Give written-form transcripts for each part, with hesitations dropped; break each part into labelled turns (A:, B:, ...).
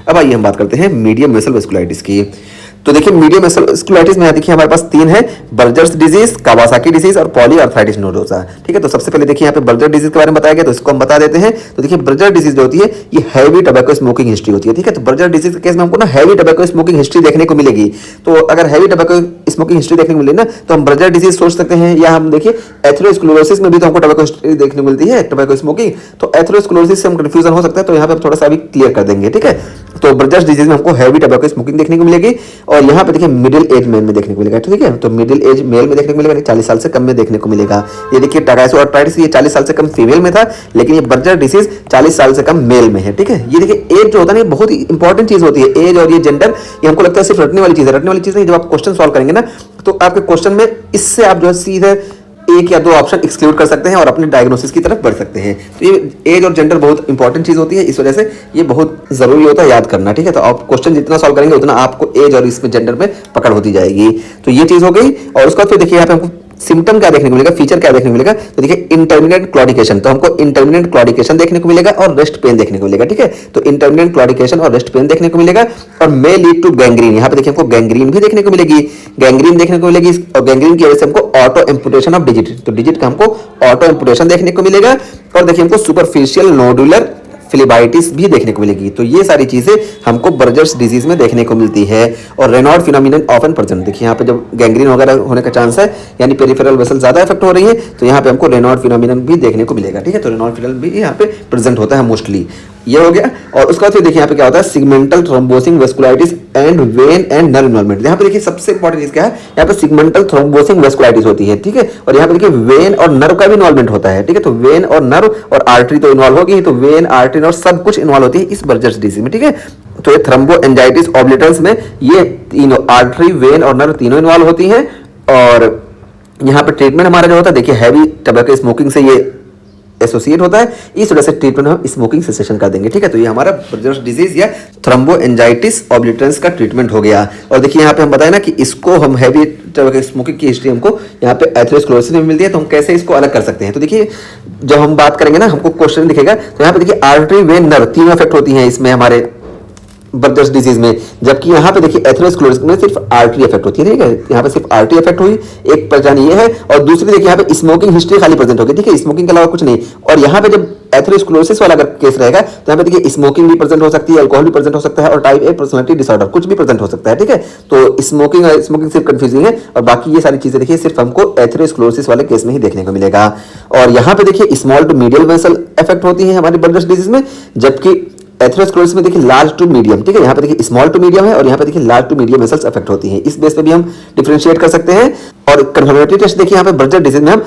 A: अब आइए हम बात करते हैं मीडियम वेसल वेस्कुलाइटिस की। तो देखिए मीडियम वेसल वेस्कुलाइटिस में यहाँ देखिए हमारे पास तीन है, बर्जर्स डिजीज, कावासाकी डिजीज और पॉलीआर्थराइटिस नोडोसा। ठीक है, तो सबसे पहले देखिए यहाँ पे बर्जर डिजीज के बारे में बताया गया, तो इसको हम बता देते हैं। तो देखिए बर्जर डिजीज जो होती है ये हैवी टोबैको स्मोकिंग हिस्ट्री होती है। ठीक है, तो बर्जर डिजीज के केस में हमको ना हैवी टोबैको स्मोकिंग हिस्ट्री देखने को मिलेगी। तो अगर हैवी टोबैको स्मोकिंग हिस्ट्री देखने को मिले ना तो हम बर्जर डिजीज सोच सकते हैं, या हम देखिए एथेरोस्क्लेरोसिस में भी तो हमको टोबैको हिस्ट्री देखने को मिलती है, टोबैको स्मोकिंग। तो एथेरोस्क्लेरोसिस से हम कंफ्यूजन हो सकता है, तो यहाँ पे हम थोड़ा सा अभी क्लियर कर देंगे। ठीक है, तो बर्जर डिजीज में हमको हैवी टोबैको स्मोकिंग देखने को मिलेगी, और यहाँ पे देखिए मिडिल एज मेल में देखने को मिलेगा। ठीक है, तो मिडिल एज मेल में देखने को मिलेगा, 40 साल से कम में देखने को मिलेगा। ये देखिए टाइकोआर्थराइटिस ये 40 साल से कम फीमेल में था, लेकिन ये बर्जर डिजीज 40 साल से कम मेल में है। ठीक है, ये देखिए एज जो होता है ना बहुत ही इंपॉर्टेंट चीज होती है। एज और ये जेंडर ये हमको लगता है सिर्फ रटने वाली चीज है, रटने वाली चीज नहीं। जब आप क्वेश्चन सॉल्व करेंगे ना तो आपके क्वेश्चन में इससे आप जो है सीधे एक या दो ऑप्शन एक्सक्लूड कर सकते हैं और अपने डायग्नोसिस की तरफ बढ़ सकते हैं। तो ये एज और जेंडर बहुत इंपॉर्टेंट चीज होती है, इस वजह से ये बहुत जरूरी होता है याद करना। ठीक है, तो आप क्वेश्चन जितना सॉल्व करेंगे उतना आपको एज और इसमें जेंडर में पकड़ होती जाएगी। तो ये चीज हो गई, और उसका फिर देखिए यहाँ पे हमको सिम्टम क्या देखने को मिलेगा, फीचर क्या देखने को मिलेगा। तो देखिए इंटरमिनेंट क्लॉडिकेशन, तो हमको इंटरमिनेंट क्लॉडिकेशन देखने को मिलेगा और रेस्ट पेन देखने को मिलेगा। ठीक है, तो इंटरमिनेंट क्लॉडिकेशन और रेस्ट पेन देखने को मिलेगा, और मे लीड टू गैंग्रीन। यहाँ पे देखिए हमको गैंग्रीन भी देखने को मिलेगी, गैंग्रीन देखने को मिलेगी, और गैंग्रीन की वजह से हमको ऑटो एम्पुटेशन ऑफ डिजिट, तो डिजिट का हमको ऑटो एम्पुटेशन देखने को मिलेगा। और देखिए हमको सुपरफिशियल नोडुलर फिलिबाइटिस भी देखने को मिलेगी। तो ये सारी चीजें हमको बर्जर्स डिजीज में देखने को मिलती है। और रेनॉल्ड फिनोमिनन ऑफन प्रेजेंट, देखिए यहाँ पे जब गैंग्रीन वगैरह होने का चांस है, यानी पेरिफेरल वेसल ज्यादा इफेक्ट हो रही है, तो यहाँ पे हमको रेनॉल्ड फिनोमिनन भी देखने को मिलेगा। ठीक है, तो रेनॉल्ड फिनोमिनन भी यहाँ पे प्रेजेंट होता है मोस्टली। ये हो गया, और उसका फिर देखिए यहाँ पे क्या होता है, segmental thrombosing vasculitis and vein and nerve involvement. यहाँ पे देखिए सबसे इंपॉर्टेंट चीज क्या है, यहाँ पे सिगमेंटल थ्रोम्बोसिंग वेस्कुलाइटिस होती है। ठीक है, और यहाँ पे देखिए वेन और नर्व का भी इन्वॉल्वमेंट होता है। ठीक है, तो वेन और नर्व और आर्टरी तो इन्वॉल्व होगी, तो वेन आर्टरी और सब कुछ इन्वॉल्व होती है इस बर्जर्स डिजीज में। ठीक है, तो ये थ्रोम्बोएंजाइटिस ऑब्लिटरंस में ये तीनों आर्टरी, वेन और नर्व तीनों इन्वॉल्व होती हैं। और यहाँ पे ट्रीटमेंट हमारा जो होता है देखिए हैवी टोबैको स्मोकिंग से ये एसोसिएट होता है, इस वजह से ट्रीटमेंट हम स्मोकिंग सेसेशन कर देंगे। ठीक है, तो ये हमारा बर्जर्स डिजीज या थ्रोम्बोएंजाइटिस ऑब्लिटरंस का ट्रीटमेंट हो गया। और देखिए यहाँ पे हम बताए ना कि इसको हम हैवी स्मोकिंग की हिस्ट्री हमको यहाँ पे एथेरोस्क्लेरोसिस में मिलती है, तो हम कैसे इसको अलग कर सकते हैं। तो देखिए जब हम बात करेंगे ना हमको क्वेश्चन दिखेगा, तो यहाँ पे देखिए आर्टरी, वेन, नर्व तीनों इफेक्ट होती हैं इसमें हमारे बर्जर्स डिजीज में, जबकि यहाँ पे देखिए एथेरोस्क्लेरोसिस में सिर्फ आर्टरी इफेक्ट होती है। ठीक है, यहाँ पे सिर्फ आर्टरी इफेक्ट हुई, एक पहचान ये है। और दूसरी देखिए यहाँ पे स्मोकिंग हिस्ट्री खाली प्रेजेंट होगी। ठीक है, स्मोकिंग के अलावा कुछ नहीं। और यहाँ पे जब एथेरोस्क्लेरोसिस वाला अगर केस रहेगा तो यहाँ पे देखिए स्मोकिंग भी प्रेजेंट हो सकती है, अल्कोहल भी प्रेजेंट हो सकता है, और टाइप ए पर्सनालिटी डिसऑर्डर कुछ भी प्रेजेंट हो सकता है। ठीक है, तो स्मोकिंग सिर्फ कंफ्यूजिंग है, और बाकी ये सारी चीजें देखिए सिर्फ हमको एथेरोस्क्लेरोसिस वाले केस में ही देखने को मिलेगा। और यहाँ पे देखिए small to medium vessel effect होती है हमारी बर्जर्स डिजीज में, जबकि एथेरोस्क्लेरोसिस में देखिए लार्ज टू मीडियम। ठीक है, यहाँ पे देखिए स्मॉल टू मीडियम है, और यहाँ पे देखिए large to medium vessels affect होती हैं। इस बेस पे भी हम डिफरेंशिएट कर सकते हैं। और कंफर्मेटरी टेस्ट देखिए यहाँ पे बर्जर डिजीज में हम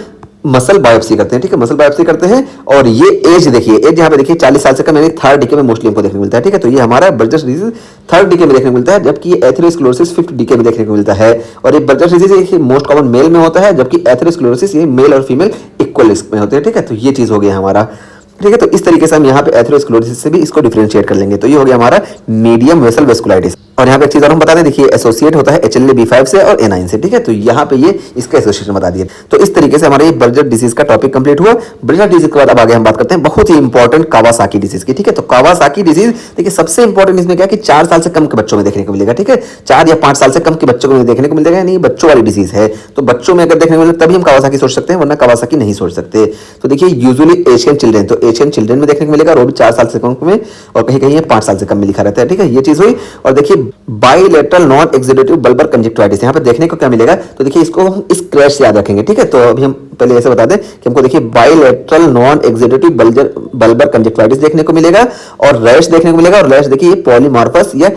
A: मसल बायोप्सी करते हैं। ठीक है, मसल बायोप्सी करते हैं, और ये एज देखिए, एज यहाँ पे देखिए 40 साल से कम यानी थर्ड डीके में मोस्टली हमको देखने को मिलता है। ठीक है, तो ये हमारा बर्जर डिजीज थर्ड डीके में देखने को मिलता है, जबकि ये एथेरोस्क्लेरोसिस फिफ्थ डीके में देखने को मिलता है। और ये Buerger disease most common male में होता है, जबकि एथेरोस्क्लेरोसिस ये मेल और फीमेल इक्वल में होते हैं। ठीक है, तो ये चीज हो गया हमारा। ठीक है, तो इस तरीके से हम यहाँ पे एथेरोस्क्लेरोसिस से भी इसको डिफरेंशिएट कर लेंगे। तो ये हो गया हमारा मीडियम वेसल वेस्कुलाइटिस। और यहाँ पे एक चीज और हम बता दें, देखिए एसोसिएट होता है HLA-B5 से और A9 से। ठीक है, तो यहाँ पे ये इसका एसोसिएशन बता दिए। तो इस तरीके से हमारे ये बर्जर डिजीज का टॉपिक कंप्लीट हुआ। बर्जर डिजीज के बाद अब आगे हम बात करते हैं बहुत ही इंपॉर्टेंट कावासाकी डिजीज की। ठीक है, तो कावासाकी डिजीज देखिए सबसे इंपॉर्टेंट इसमें क्या है कि 4 साल से कम के बच्चों में देखने को मिलेगा। ठीक है, 4 या 5 साल से कम के बच्चों को देखने को मिलेगा, यानी बच्चों वाली डिजीज है। तो बच्चों में अगर देखने को मिले तभी हम कावासाकी सोच सकते हैं, वरना कावासाकी नहीं सोच सकते। तो देखिए यूजुअली एशियन चिल्ड्रेन, तो एशियन चिल्ड्रेन में देखने को मिलेगा, और वो भी 4 साल से कम में, और कहीं कहीं 5 साल से कम में लिखा रहता है। ठीक है, ये चीज हुई। और देखिए bilateral non executive bulbar conjunctivitis, यहाँ पे देखने को क्या मिलेगा, तो देखिए इसको हम इस क्रैश से याद रखेंगे। ठीक है, तो अभी हम पहले ऐसे बता दें कि हमको देखिए bilateral non executive bulbar conjunctivitis देखने को मिलेगा, और रैश देखने को मिलेगा। और रैश देखिए ये पॉलीमॉर्फस या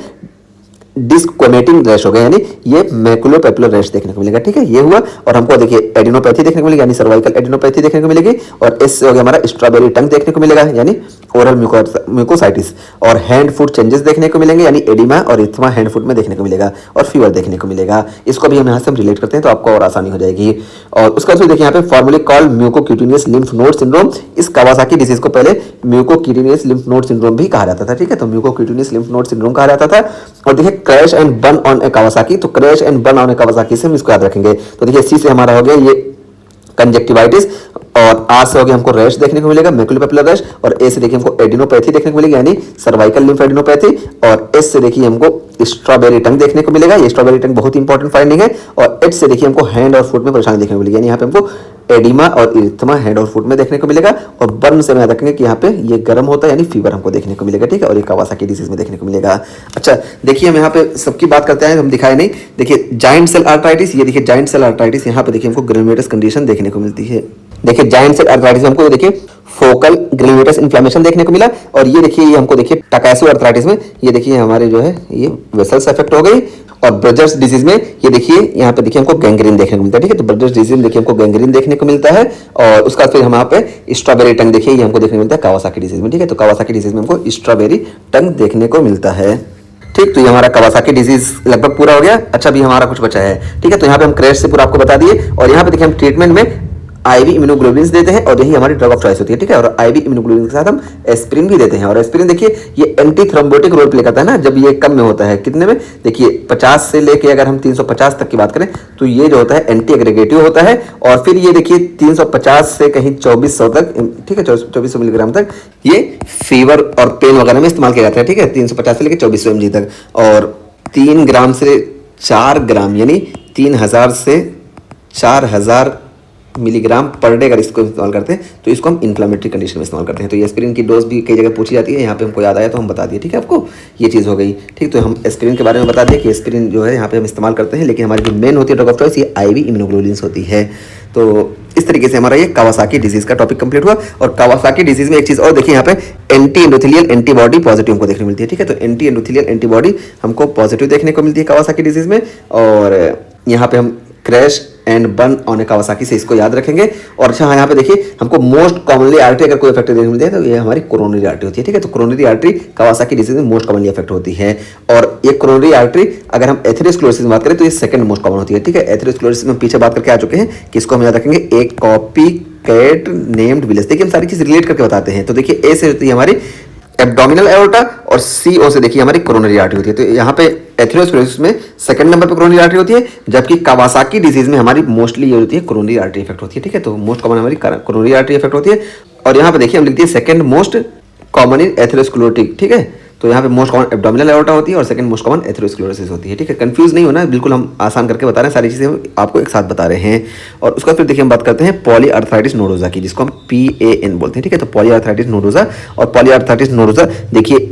A: डिस्कोमेटिंग रैश हो गया, यानी ये मैकुलोपेपुलर रैश देखने को मिलेगा। ठीक है, ये हुआ। और हमको देखिए एडिनोपैथी देखने को मिलेगी, यानी सर्वाइकल एडिनोपैथी देखने को मिलेगी। और इससे हो गया हमारा स्ट्रॉबेरी टंग देखने को मिलेगा, यानी ओरल म्यूकोसाइटिस। और हैंड फुट चेंजेस देखने को मिलेंगे, यानी एडिमा और इथमा हैंड फुट में देखने को मिलेगा, और फीवर देखने को मिलेगा। इसको भी हम यहाँ से हम रिलेट करते हैं, तो आपको और आसानी हो जाएगी। और उसका देखिए यहाँ पे formally called mucocutaneous lymph node syndrome, इस कावासाकी डिजीज को पहले म्यूकोक्यूटेनियस लिम्फ नोड सिंड्रोम भी कहा जाता था। ठीक है, तो म्यूकोक्यूटेनियस लिम्फ नोड सिंड्रोम कहा जाता था। और देखिए crash and burn on a Kawasaki, तो crash and burn on a Kawasaki से हम इसको याद रखेंगे। तो देखिए सी से हमारा हो गया ये कंजक्टिवाइटिस, और आर से हो गया हमको रैश देखने को मिलेगा, मैकुलोपेपुलर रैश, और ए से देखिए हमको एडिनोपैथी देखने को मिलेगी यानी सर्वाइकल लिम्फ एडिनोपैथी, और एस से देखिए हमको स्ट्रॉबेरी टंग देखने को मिलेगा, ये स्ट्रॉबेरी टंग बहुत इंपॉर्टेंट फाइंडिंग है, और एच से देखिए हमको हैंड और फुट में परेशानी देखने को मिलेगी यानी यहाँ पे हमको एडिमा और इरिथमा हैंड और फुट में देखने को मिलेगा, और बर्न से याद रखेंगे कि यहाँ पे ये गर्म होता है यानी फीवर हमको देखने को मिलेगा, ठीक है, और ये कावासाकी डिजीज में देखने को मिलेगा। अच्छा देखिए हम यहाँ पे सबकी बात करते हैं, हम दिखाए नहीं, देखिए जाइंट सेल आर्थराइटिस, ये देखिए जाइंट सेल आर्थराइटिस, यहाँ पे देखिए हमको ग्रेनुलोमेटस कंडीशन देखने को मिलती है। देखिए जाइंट सेल आर्थराइटिस में हमको देखिए फोकल ग्रेनुलोमेटस इन्फ्लेमेशन देखने को मिला, और ये देखिए ये हमको देखिए टकासो आर्थराइटिस में ये देखिए हमारे जो है ये वेसल्स अफेक्ट हो गई, और ब्रजर्स डिजीज में ये देखिए यहाँ पे देखिए हमको गैंग्रीन देखने को मिलता है, ठीक है, तो ब्रजर्स डिजीज में देखिए हमको गैंग्रीन देखने को मिलता है, और उसका फिर हम यहाँ पे स्ट्रॉबेरी टंग देखिए ये हमको देखने को मिलता है कावासाकी डिजीज में, ठीक है, तो कावासाकी डिजीज में हमको स्ट्रॉबेरी टंग देखने को मिलता है। ठीक, तो ये हमारा कावासाकी डिजीज लगभग पूरा हो गया। अच्छा अभी हमारा कुछ बचा है, ठीक है, तो यहाँ पे हम क्रैश से पूरा आपको बता दिए, और यहाँ पे देखिए हम ट्रीटमेंट में आईवी इम्यूनोग्लोबुलिन्स देते हैं, और यही हमारी ड्रग ऑफ चॉइस होती है, ठीक है, और आईवी इम्यूनोग्लोबुलिन के साथ हम एस्पिरिन भी देते हैं, और एस्पिरिन देखिए ये एंटी थ्रोम्बोटिक रोल प्ले करता है ना, जब ये कम में होता है, कितने में, देखिए 50 से लेके अगर हम 350 तक की बात करें तो ये जो होता है एंटी एग्रीगेटिव होता है, और फिर ये देखिए 350 से कहीं 2400 तक, ठीक है, 2400 मिलीग्राम तक ये फीवर और पेन वगैरह में इस्तेमाल किया जाता है, ठीक है, 350 से लेकर 2400 mg तक, और 3 ग्राम से 4 ग्राम यानी 3000 से 4000 मिलीग्राम पर डे अगर इसको इस्तेमाल करते हैं तो इसको हम इन्फ्लेमेटरी कंडीशन में इस्तेमाल करते हैं। तो ये एस्पिरिन की डोज भी कई जगह पूछी जाती है, यहाँ पे हमको याद आया तो हम बता दिए, ठीक है, आपको ये चीज़ हो गई। ठीक, तो हम एस्पिरिन के बारे में बता दिए कि एस्पिरिन जो है यहाँ पे हम इस्तेमाल करते हैं, लेकिन हमारी जो मेन होती है ड्रग ऑफ चॉइस ये आईवी इम्यूनोग्लोबुलिन्स होती है। तो इस तरीके से हमारा ये कावासाकी डिजीज का टॉपिक कंप्लीट हुआ। और कावासाकी डिजीज में एक चीज़ और देखिए, यहाँ पे एंटी एंडोथेलियल एंटीबॉडी पॉजिटिव हमको देखने को मिलती है, ठीक है, तो एंटी एंडोथेलियल एंटीबॉडी हमको पॉजिटिव देखने को मिलती है कावासाकी डिजीज में। और यहाँ पे हम crash and burn on Kawasaki से इसको याद रखेंगे। और अच्छा यहाँ पे देखिए हमको मोस्ट कॉमनली आर्टरी अगर कोई अफेक्ट देखने मिलती है तो ये हमारी कोरोनरी आर्टरी होती है, ठीक है, तो कोरोनरी आर्टरी कावासाकी डिजीज में मोस्ट कॉमनली अफेक्ट होती है। और ये कोरोनरी आर्टरी अगर हम एथेरोस्क्लेरोसिस में बात करें तो ये सेकंड मोस्ट कॉमन होती है, ठीक है, एथेरोस्क्लेरोसिस में पीछे बात करके आ चुके हैं कि इसको हम याद रखेंगे एक कॉपी कैट नेम्ड विलेज। देखिए हम सारी चीज रिलेट करके बताते हैं। तो देखिए ए से होती है हमारी एब्डोमिनल एओर्टा और सीओ से देखिए हमारी कोरोनरी आर्टरी होती है। तो यहाँ पे एथेरोस्क्लेरोसिस में सेकंड नंबर पे कोरोनरी आर्टरी होती है, जबकि कावासाकी डिजीज में हमारी मोस्टली ये होती है कोरोनरी आर्टरी इफेक्ट होती है, ठीक है, तो मोस्ट कॉमन हमारी कोरोनरी आर्टरी इफेक्ट होती है। और यहाँ पे देखिए हम लिखते हैं second most common in atherosclerotic, ठीक है, तो यहाँ पे मोस्ट कॉमन एब्डोमिनल एओर्टा होती है और सेकंड मोस्ट कॉमन एथेरोस्क्लेरोसिस होती है, ठीक है, कंफ्यूज नहीं होना, बिल्कुल हम आसान करके बता रहे हैं, सारी चीज़ें हम आपको एक साथ बता रहे हैं। और उसका फिर देखिए हम बात करते हैं पॉलीआर्थराइटिस नोडोजा की, जिसको हम PAN बोलते हैं, ठीक है, तो पॉलीआर्थराइटिस नोडोजा। और पॉलीआर्थराइटिस नोडोजा देखिए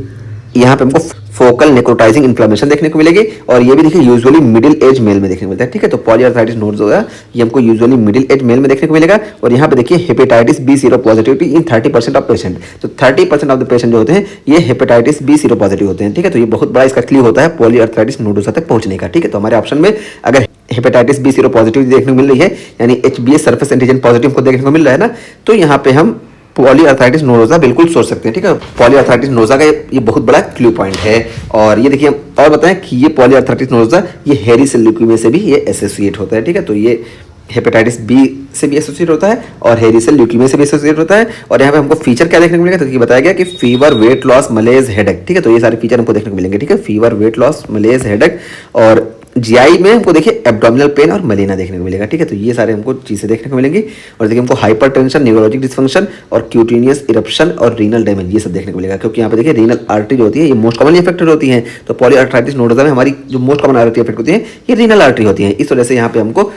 A: यहाँ पे हमको फोकल नेक्रोटाइजिंग इन्फ्लेमेशन देखने को मिलेगी, और ये भी देखिए यूजुअली मिडिल एज मेल में देखने को मिलता है, ठीक है, तो पॉलीआर्थराइटिस नोडोजा ये हमको यूजुअली मिडिल एज मेल में देखने को मिलेगा। और यहाँ पे देखिए hepatitis B seropositivity in 30% of patient, तो 30% ऑफ द पेशेंट जो होते हैं ये हेपेटाइटिस बी सीरो पॉजिटिव होते हैं, ठीक है, तो ये बहुत बड़ा इसका क्लू होता है पॉलीआर्थराइटिस नोडोजा तक पहुंचने का, ठीक है, तो हमारे ऑप्शन में अगर हेपेटाइटिस बी सीरो पॉजिटिव देखने को मिल रही है यानी HBS सरफेस एंटीजन पॉजिटिव को देखने को मिल रहा है ना, तो यहाँ पे हम पॉलीआर्थराइटिस नोडोजा बिल्कुल सोच सकते हैं, ठीक है, पॉलीआर्थराइटिस नोडोजा का ये बहुत बड़ा क्लू पॉइंट है। और ये देखिए और बताएं कि ये पॉलीआर्थराइटिस नोडोजा ये हेरी सेल ल्यूकेमिया से भी ये एसोसिएट होता है, ठीक है, तो ये हेपेटाइटिस बी से भी एसोसिएट होता है और हेरी सेल ल्यूकेमिया से भी एसोसिएट होता है। और यहाँ पे हमको फीचर क्या देखने को मिलेगा, तो ये बताया गया कि फीवर, वेट लॉस, मलेज, हेडेक, ठीक है, तो ये सारे फीचर हमको देखने को मिलेंगे, ठीक है, फीवर, वेट लॉस, मलेज, हेडेक। और जीआई में हमको देखिए एब्डोमिनल पेन और मलेना देखने को मिलेगा, ठीक है, तो ये सारे हमको चीज़ें देखने को मिलेंगी। और देखिए हमको हाइपरटेंशन, न्यूरोलॉजिक डिसफंक्शन और क्यूटेनियस इरप्शन और रीनल डैमेज ये सब देखने को मिलेगा, क्योंकि यहाँ पे देखिए रीनल आर्टरी जो होती है ये मोस्ट कॉमनली अफेक्टेड होती है। तो पॉलीआर्थराइटिस नोडोजा में हमारी जो मोस्ट कॉमन आर्टरी अफेक्ट होती है ये रीनल आर्टरी होती है, इस वजह से यहाँ पे हमको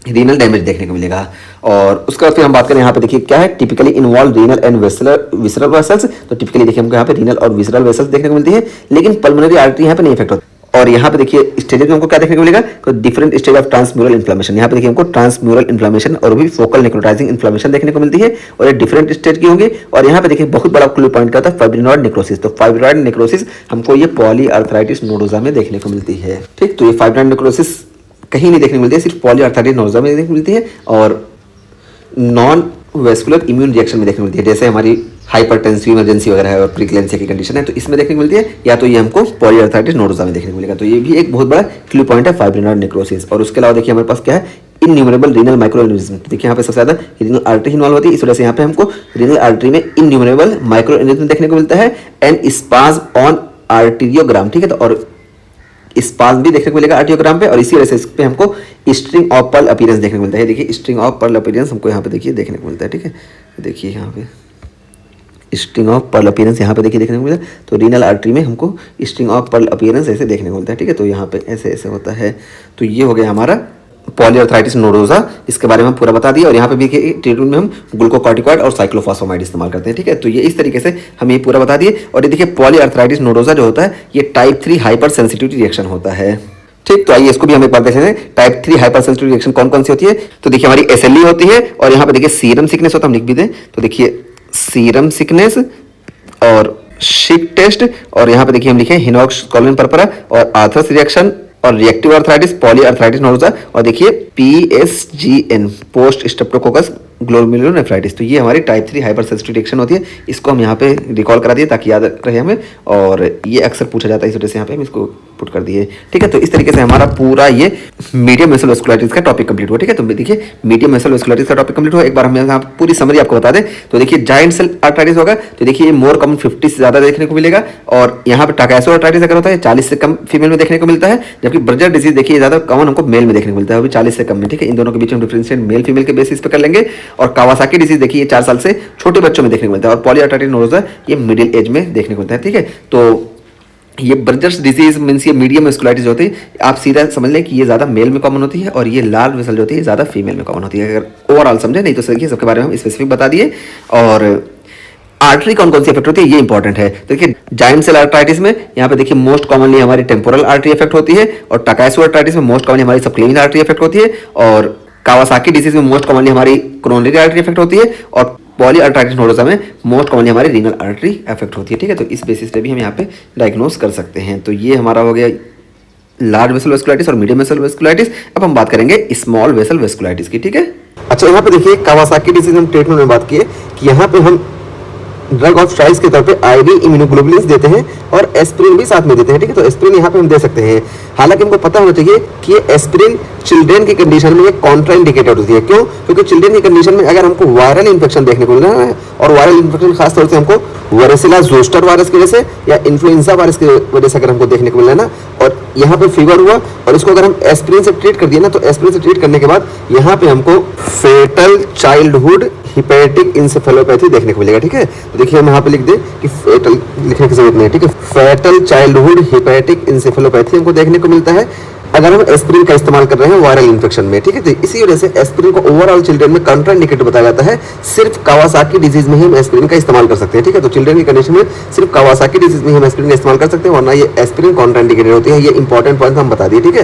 A: रीनल डैमेज देखने को मिलेगा। और उसके बाद फिर हम बात करें यहाँ पे देखिए क्या है, typically involve renal and visceral vessels, तो टिपिकली देखिए हमको यहाँ पे रीनल और विसरल वेसल्स देखने को मिलती है, लेकिन पल्मोनरी आर्टरी यहाँ पे नहीं इफेक्ट होती। और यहाँ पे देखिए स्टेजेस में हमको क्या देखने को मिलेगा, तो different stage of transmural inflammation, यहाँ पे देखिए हमको ट्रांसम्यूरल इन्फ्लेमेशन और भी फोकल नेक्रोटाइजिंग इन्फ्लेमेशन देखने को मिलती है, और ये डिफरेंट स्टेज की होंगी। और यहाँ पे देखिए बहुत बड़ा क्लू पॉइंट क्या था, फाइब्रिनॉइड नेक्रोसिस, तो फाइब्रिनॉइड नेक्रोसिस हमको ये पॉलीआर्थराइटिस नोडोजा में देखने को मिलती है, ठीक, तो ये फाइब्रिनॉइड नेक्रोसिस कहीं नहीं देखने को मिलती है, सिर्फ पॉलीआर्थराइटिस नोडोजा में देखने को मिलती है और नॉन वेस्कुलर इम्यून रिएक्शन में देखने को मिलती है, जैसे हमारी हाइपरटेंसिव इमरजेंसी वगैरह है और प्रीक्लेंसिया की कंडीशन है, तो इसमें देखने को मिलती है, या तो ये हमको पॉलीआर्थराइटिस नोडोजा में देखने को मिलेगा। तो ये भी एक बहुत बड़ा क्लू पॉइंट है फाइब्रिनॉइड नेक्रोसिस। और उसके अलावा देखिए हमारे पास क्या है, इनन्यूमरेबल रीनल माइक्रो एन्यूरिज्म, देखिए यहाँ पे सबसे ज्यादा रीनल आर्टरी इन्वॉल्व होती है, इस वजह से यहाँ पे हमको रीनल आर्टरी में इनन्यूमरेबल माइक्रो एन्यूरिज्म देखने को मिलता है एंड स्पाज ऑन आर्टीरियोग्राम, ठीक है, तो और स्पाज भी देखने को मिलेगा आर्टियोग्राम पे, और इसी वजह से इस पे हमको स्ट्रिंग ऑफ पर्ल अपीयरेंस देखने को मिलता है। देखिए स्ट्रिंग ऑफ पर्ल अपीयरेंस हमको यहाँ पे देखिए देखने को मिलता है। ठीक है, देखिए यहाँ पे स्ट्रिंग ऑफ पर्ल अपीयरेंस यहाँ पे देखिए देखने को मिलता है। तो रीनल आर्टरी में हमको स्ट्रिंग ऑफ पर्ल अपीयरेंस ऐसे देखने को मिलता है। ठीक है, तो यहाँ पे ऐसे ऐसे होता है। तो ये हो गया हमारा पॉलीआर्थराइटिस नोडोसा, इसके बारे में हम पूरा बता दिया। और यहाँ पे भी ट्रीटमेंट में हम ग्लूकोकॉर्टिकॉइड और साइक्लोफॉस्फेमाइड इस्तेमाल करते हैं। ठीक है, तो ये इस तरीके से हम ये पूरा बता दिए। और ये देखिए पॉलीआर्थराइटिस नोडोसा जो होता है ये टाइप 3 हाइपर सेंसिटिविटी रिएक्शन होता है। ठीक, तो आइए इसको भी हम एक बार देख लेते हैं। टाइप 3 हाइपर सेंसिटिव रिएक्शन कौन कौन सी होती है। तो देखिए हमारी एसएलई होती है, और यहाँ पे देखिए सीरम सिकनेस होता है, हम लिख भी दें तो देखिए सीरम सिकनेस और शिक टेस्ट, और यहाँ पे देखिए हम लिखे हिनॉक्स कॉलन परपरा और आर्थरस रिएक्शन और रिएक्टिव आर्थराइटिस पॉलीआर्थराइटिस नोडोसा, और देखिए पीएसजीएन पोस्ट स्ट्रेप्टोकोकस ग्लोमेरुलोनेफ्राइटिस। तो ये हमारी टाइप 3 हाइपर सेंसिटिव रिएक्शन होती है। इसको हम यहाँ पे रिकॉल करा दिए ताकि याद रहे हमें, और ये अक्सर पूछा जाता है, इस वजह से यहाँ पे हम इसको पुट कर दिए। ठीक है, तो इस तरीके से हमारा पूरा ये मीडियम वेसल वेस्कुलाइटिस का टॉपिक कंप्लीट हुआ। ठीक है, तो देखिए मीडियम वेसल वेस्कुलाइटिस का टॉपिक कंप्लीट हुआ। एक बार हम यहाँ पूरी समरी आपको बता दें तो देखिए जाइंट सेल आर्थराइटिस होगा, तो देखिए ये मोर कॉमन 50 से ज़्यादा देखने को मिलेगा, और यहाँ पे टाकाइसो आर्थराइटिस अगर होता है 40 से कम फीमेल में देखने को मिलता है, जबकि बर्जर डिजीज देखिए ज़्यादा कॉमन हमको मेल में देखने को मिलता है, वो भी 40 से कम में। ठीक है, इन दोनों के बीच में डिफरेंशिएट मेल फीमेल के बेसिस पे कर लेंगे। और कावासाकी डिजीज देखिए 4 साल से छोटे बच्चों में देखने को मिलता है, और पॉलीआर्थराइटिस नोडोसा ये मिडिल एज में देखने को मिलता है। ठीक है, तो ये बर्जर्स डिजीज मींस ये मीडियम वेस्कुलाइटिस होती है, आप सीधा समझ लें कि ये ज़्यादा मेल में कॉमन होती है, और ये लार्ज वेसल जो होती है ज़्यादा फीमेल में कॉमन होती है। अगर ओवरऑल समझे, नहीं तो देखिए सबके बारे में हम स्पेसिफिक बता दिए। और आर्टरी कौन कौन सी इफेक्ट होती है ये इंपॉर्टेंट है। तो देखिए जाइंट सेल आर्थराइटिस में यहाँ पे देखिए मोस्ट कॉमनली हमारी टेम्पोरल आर्टरी इफेक्ट होती है, और टाकाइसो आर्थराइटिस में मोस्ट कॉमनली हमारी सबक्लेवियन आर्टरी इफेक्ट होती है, और कावासाकी डिजीज में मोस्ट कॉमनली हमारी कोरोनरी आर्टरी इफेक्ट होती है, और पॉलीआर्थराइटिस नोडोसा में मोस्ट कॉमनली हमारी रीनल आर्टरी इफेक्ट होती है। ठीक है, तो इस बेसिस पे भी हम यहाँ पे डायग्नोस कर सकते हैं। तो ये हमारा हो गया लार्ज वेसल वेस्कुलाइटिस और मीडियम वेसल वेस्कुलाइटिस। अब हम बात करेंगे स्मॉल वेसल वेस्कुलाइटिस की। ठीक है, अच्छा यहाँ पे देखिए कावासाकी डिजीज हम ट्रीटमेंट में बात किए कि यहाँ पे हम ड्रग ऑफ चॉइस के तौर पे आईवी इम्यूनोग्लोबुलिन्स देते हैं और एस्पिरिन भी साथ में देते हैं। ठीक है, तो एस्पिरिन यहाँ पे हम दे सकते हैं। हालांकि हमको पता होना चाहिए कि ये एस्पिरिन चिल्ड्रेन की कंडीशन में ये कॉन्ट्राइंडिकेटेड होती है। क्यों? क्योंकि चिल्ड्रेन की कंडीशन में अगर हमको वायरल इन्फेक्शन देखने को मिल रहा है, और वायरल इन्फेक्शन खासतौर से हमको वारेसिला जोस्टर वायरस की वजह से या इन्फ्लुएंजा वायरस की वजह से अगर हमको देखने को मिल रहा है ना, और यहाँ पे फीवर हुआ और इसको अगर हम एस्पिरिन से ट्रीट कर दिए ना, तो एस्पिरिन से ट्रीट करने के बाद यहाँ पे हमको फेटल चाइल्डहुड हिपैटिक इंसेफेलोपैथी देखने को मिलेगा। ठीक है, तो देखिए हम यहाँ पे लिख दें कि फेटल लिखने की जरूरत नहीं है। ठीक है, फेटल चाइल्डहुड हिपैटिक इंसेफेलोपैथी हमको देखने को मिलता है अगर हम एस्पिरिन का इस्तेमाल कर रहे हैं वायरल इन्फेक्शन में। ठीक है, तो इसी वजह से एस्पिरिन को ओवरऑल चिल्ड्रन में कॉन्ट्राइंडिकेटेड बताया जाता है। सिर्फ कावासाकी डिजीज में ही हम एस्पिरिन का इस्तेमाल कर सकते हैं। ठीक है, तो चिल्ड्रन की कंडीशन में सिर्फ कावासाकी डिजीज में हम एस्पिरिन का इस्तेमाल कर सकते हैं, वरना ये एस्पिरिन कॉन्ट्राइंडिकेटेड होती है। ये इंपॉर्टेंट पॉइंट हम बता दिए। ठीक है,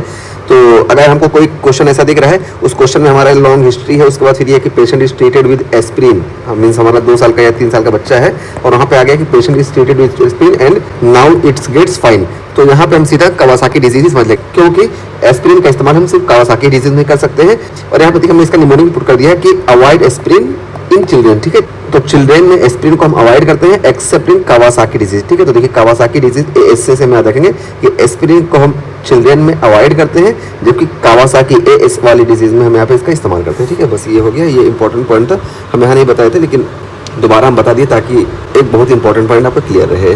A: तो अगर हमको कोई क्वेश्चन ऐसा दिख रहा है, उस क्वेश्चन में हमारा लॉन्ग हिस्ट्री है, उसके बाद फिर ये कि patient is treated with aspirin, means हमारा 2 साल का या 3 साल का बच्चा है, और वहाँ पे आ गया कि patient is treated with aspirin and now it's gets fine, तो यहाँ पे हम सीधा कावासाकी डिजीज समझ लें, क्योंकि एस्पिरिन का इस्तेमाल हम सिर्फ कावासाकी डिजीज में कर सकते हैं। और यहाँ पे देखिए हमने इसका निमोनिक पुट कर दिया है कि अवॉइड एस्पिरिन इन चिल्ड्रेन। ठीक है, तो चिल्ड्रेन में एस्पिरिन को हम अवॉइड करते हैं एक्सेप्ट इन कावासाकी डिजीज। ठीक है, तो देखिए कावासाकी डिजीज एएसए से हम याद रखेंगे कि एस्पिरिन को हम चिल्ड्रेन में अवॉइड करते हैं, जबकि कावासाकी एएस वाली डिजीज में हम यहाँ पे इसका इस्तेमाल करते हैं। ठीक है, बस ये हो गया, ये इंपॉर्टेंट पॉइंट था, हम यहाँ नहीं बताए थे लेकिन दोबारा हम बता दिए ताकि एक बहुत इंपॉर्टेंट पॉइंट आपको क्लियर रहे।